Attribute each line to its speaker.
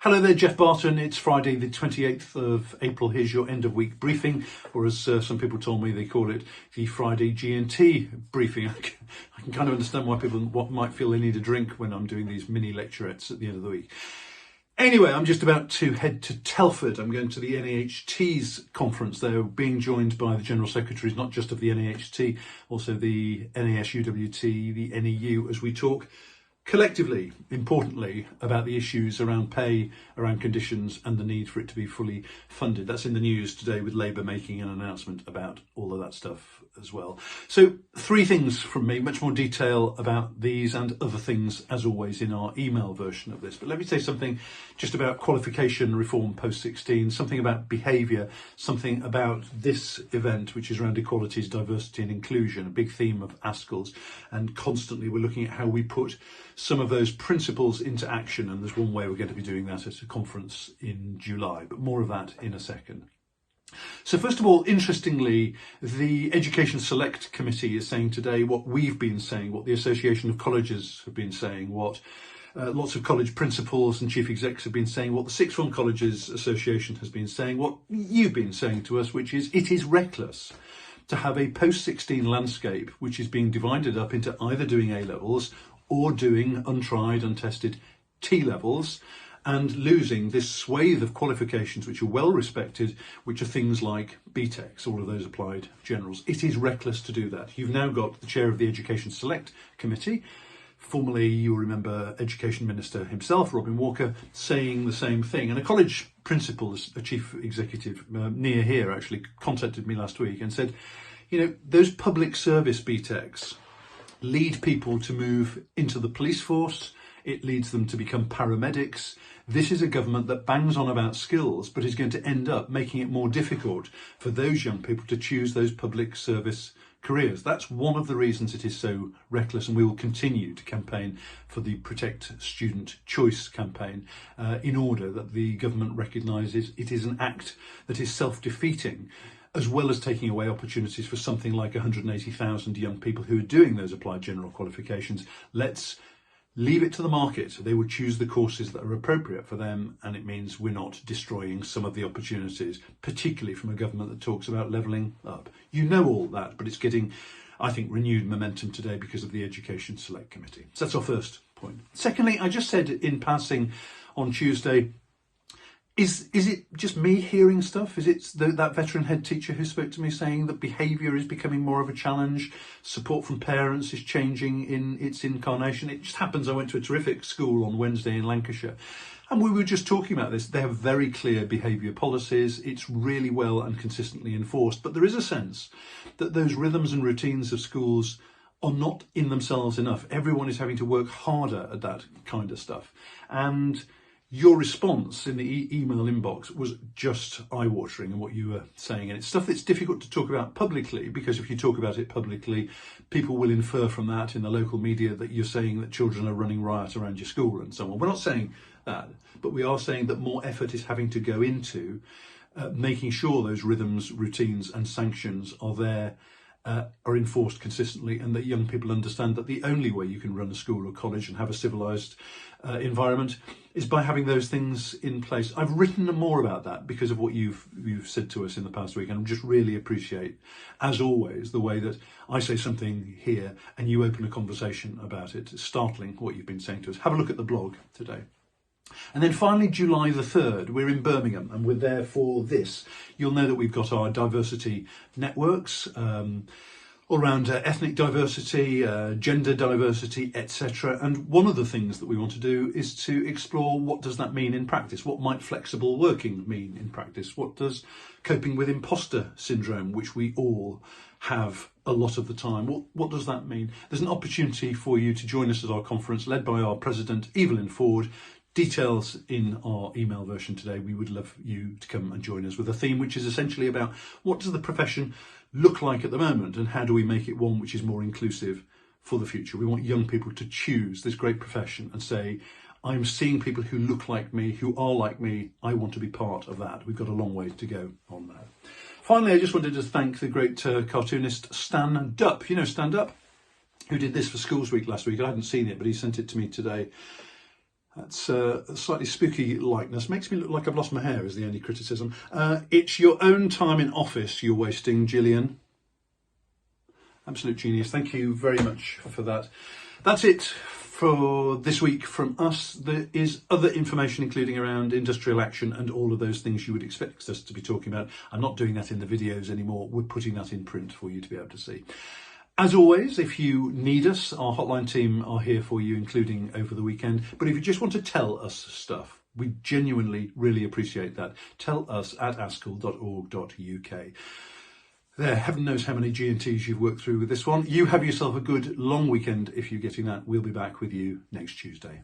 Speaker 1: Hello there, Geoff Barton. It's Friday the 28th of April. Here's your end of week briefing, or as some people told me they call it, the Friday G&T briefing. I can kind of understand why people might feel they need a drink when I'm doing these mini lecturettes at the end of the week. Anyway, I'm just about to head to Telford. I'm going to the NAHT's conference. They're being joined by the General Secretaries, not just of the NAHT, also the NASUWT, the NEU, as we talk collectively, importantly, about the issues around pay, around conditions, and the need for it to be fully funded. That's in the news today, with Labour making an announcement about all of that stuff as well. So 3 things from me, much more detail about these and other things, as always, in our email version of this. But let me say something just about qualification reform post-16, something about behaviour, something about this event, which is around equalities, diversity and inclusion, a big theme of ASCL's. And constantly we're looking at how we put some of those principles into action, and there's one way we're going to be doing that at a conference in July, but more of that in a second. So first of all, interestingly, the Education Select Committee is saying today what we've been saying, what the Association of Colleges have been saying, what lots of college principals and chief execs have been saying, what the Sixth Form Colleges Association has been saying, what you've been saying to us, which is it is reckless to have a post-16 landscape which is being divided up into either doing A-levels or doing untried, untested T-levels, and losing this swathe of qualifications which are well respected, which are things like BTECs, all of those applied generals. It is reckless to do that. You've now got the chair of the Education Select Committee, formerly, you'll remember, Education Minister himself, Robin Walker, saying the same thing. And a college principal, a chief executive near here, actually contacted me last week and said, you know, those public service BTECs lead people to move into the police force. It leads them to become paramedics. This is a government that bangs on about skills, but is going to end up making it more difficult for those young people to choose those public service careers. That's one of the reasons it is so reckless, and we will continue to campaign for the Protect Student Choice campaign in order that the government recognises it is an act that is self-defeating, as well as taking away opportunities for something like 180,000 young people who are doing those applied general qualifications. Let's leave it to the market. They will choose the courses that are appropriate for them, and it means we're not destroying some of the opportunities, particularly from a government that talks about levelling up. You know all that, but it's getting, I think, renewed momentum today because of the Education Select Committee. So that's our first point. Secondly, I just said in passing on Tuesday, is it just me hearing stuff? Is it that veteran head teacher who spoke to me saying that behaviour is becoming more of a challenge? Support from parents is changing in its incarnation. It just happens I went to a terrific school on Wednesday in Lancashire, and we were just talking about this. They have very clear behaviour policies. It's really well and consistently enforced. But there is a sense that those rhythms and routines of schools are not in themselves enough. Everyone is having to work harder at that kind of stuff. And your response in the email inbox was just eye-watering in what you were saying. And it's stuff that's difficult to talk about publicly, because if you talk about it publicly, people will infer from that in the local media that you're saying that children are running riot around your school and so on. We're not saying that, but we are saying that more effort is having to go into making sure those rhythms, routines and sanctions are there, are enforced consistently, and that young people understand that the only way you can run a school or college and have a civilised environment is by having those things in place. I've written more about that because of what you've said to us in the past week, and I just really appreciate, as always, the way that I say something here and you open a conversation about it. It's startling what you've been saying to us. Have a look at the blog today. And then finally, July the 3rd, we're in Birmingham, and we're there for this. You'll know that we've got our diversity networks all around ethnic diversity, gender diversity, etc. And one of the things that we want to do is to explore what does that mean in practice? What might flexible working mean in practice? What does coping with imposter syndrome, which we all have a lot of the time, what does that mean? There's an opportunity for you to join us at our conference, led by our president, Evelyn Ford. Details in our email version today. We would love you to come and join us with a theme which is essentially about what does the profession look like at the moment, and how do we make it one which is more inclusive for the future. We want young people to choose this great profession and say, I'm seeing people who look like me, who are like me. I want to be part of that. We've got a long way to go on that. Finally, I just wanted to thank the great cartoonist Stan Dupp. You know Stan Dupp, who did this for Schools Week last week. I hadn't seen it, but he sent it to me today. That's a slightly spooky likeness. Makes me look like I've lost my hair, is the only criticism. It's your own time in office you're wasting, Gillian. Absolute genius. Thank you very much for that. That's it for this week from us. There is other information, including around industrial action and all of those things you would expect us to be talking about. I'm not doing that in the videos anymore. We're putting that in print for you to be able to see. As always, if you need us, our hotline team are here for you, including over the weekend. But if you just want to tell us stuff, we genuinely really appreciate that. Tell us at ascl.org.uk. There, heaven knows how many G&Ts you've worked through with this one. You have yourself a good long weekend if you're getting that. We'll be back with you next Tuesday.